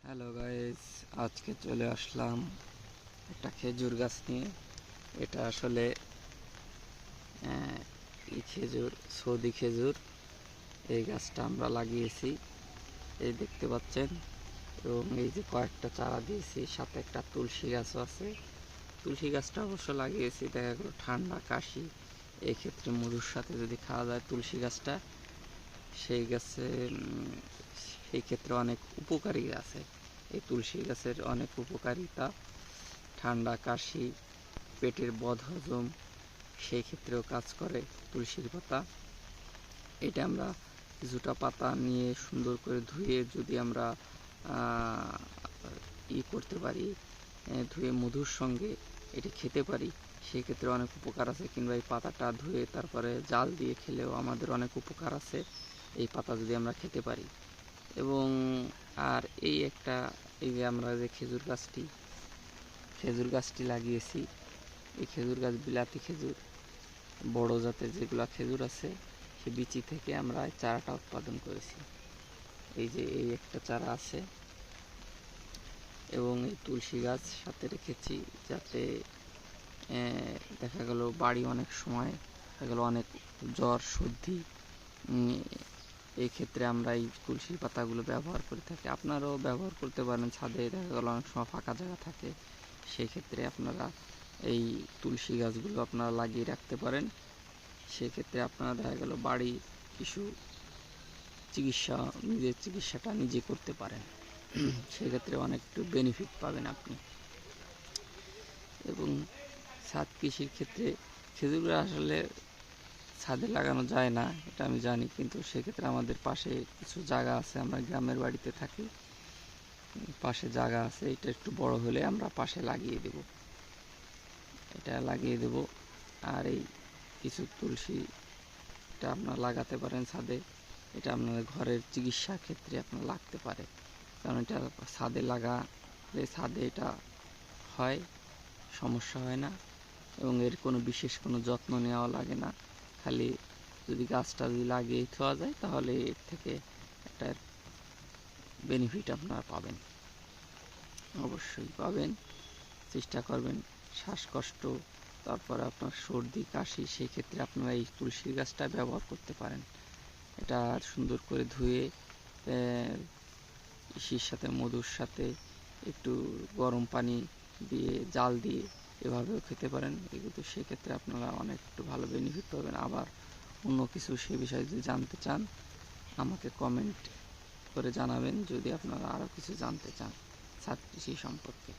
Hello guys, আজকে চলে আসলাম একটা খেজুর গাছ নিয়ে। এটা আসলে খেজুর, সৌদি খেজুর। এই গাছটা আমরা লাগিয়েছি, এই দেখতে পাচ্ছেন। এবং এই যে কয়েকটা চারা দিয়েছি, সাথে একটা তুলসী গাছও আছে। তুলসী গাছটা অবশ্য লাগিয়েছি দেখা গেল ঠান্ডা কাশি এই ক্ষেত্রে মধুর সাথে যদি খাওয়া যায় তুলসী গাছটা, সেই গাছে সেই ক্ষেত্রে অনেক উপকারী আছে। এই তুলসী গাছের অনেক উপকারিতা, ঠান্ডা কাশি, পেটের বদহজম সেই ক্ষেত্রেও কাজ করে তুলসীর পাতা। এটা আমরা কিছুটা পাতা নিয়ে সুন্দর করে ধুয়ে যদি আমরা করতে পারি, ধুয়ে মধুর সঙ্গে এটি খেতে পারি, সেক্ষেত্রে অনেক উপকার আছে। কিংবা এই পাতাটা ধুয়ে তারপরে জাল দিয়ে খেলেও আমাদের অনেক উপকার আছে এই পাতা যদি আমরা খেতে পারি। এবং আর এই যে আমরা যে খেজুর গাছটি লাগিয়েছি, এই খেজুর গাছ বিলাতি খেজুর, বড় জাতের যেগুলা খেজুর আছে, সে বিচি থেকে আমরা চারাটা উৎপাদন করেছি। এই যে এই একটা চারা আছে। এবং এই তুলসী গাছ সাথে রেখেছি, যাতে দেখা গেল বাড়ি অনেক সময় দেখা গেল অনেক জ্বর সর্দি, এই ক্ষেত্রে আমরা এই তুলসীর পাতাগুলো ব্যবহার করে থাকি। আপনারাও ব্যবহার করতে পারেন। ছাদে দেখা গেল অনেক সময় ফাঁকা জায়গা থাকে, সেই ক্ষেত্রে আপনারা এই তুলসী গাছগুলো আপনারা লাগিয়ে রাখতে পারেন। সেক্ষেত্রে আপনারা দেখা গেল বাড়ি কিছু নিজের চিকিৎসাটা নিজে করতে পারেন। সেক্ষেত্রে অনেক একটু বেনিফিট পাবেন আপনি। এবং ছাদ কৃষির ক্ষেত্রে খেজুরগুলো আসলে ছাদে লাগানো যায় না, এটা আমি জানি, কিন্তু সেক্ষেত্রে আমাদের পাশে কিছু জায়গা আছে, আমরা গ্রামের বাড়িতে থাকি, পাশে জায়গা আছে, এটা একটু বড় হলে আমরা পাশে লাগিয়ে দেব। আর এই কিছু তুলসী এটা আপনারা লাগাতে পারেন ছাদে। এটা আপনাদের ঘরের চিকিৎসার ক্ষেত্রে আপনার লাগতে পারে, কারণ এটা ছাদে লাগালে ছাদে এটা হয়, সমস্যা হয় না। এবং এর কোনো বিশেষ কোনো যত্ন নেওয়া লাগে না, খালি যদি গাছটা যদি লাগিয়ে দেওয়া যায় তাহলে এর থেকে একটা বেনিফিট আপনারা পাবেন, অবশ্যই পাবেন। চেষ্টা করবেন। শ্বাসকষ্ট, তারপরে আপনার সর্দি কাশি, সেই ক্ষেত্রে আপনারা এই তুলসী গাছটা ব্যবহার করতে পারেন। এটা সুন্দর করে ধুয়ে ইসির সাথে মধুর সাথে একটু গরম পানি দিয়ে জাল দিয়ে এভাবেও খেতে পারেন। কিন্তু সেক্ষেত্রে আপনারা অনেক একটু ভালো বেনিফিট পাবেন। আবার অন্য কিছু সে বিষয়ে যদি জানতে চান, আমাকে কমেন্ট করে জানাবেন যদি আপনারা আরও কিছু জানতে চান ছাদ কৃষি সম্পর্কে।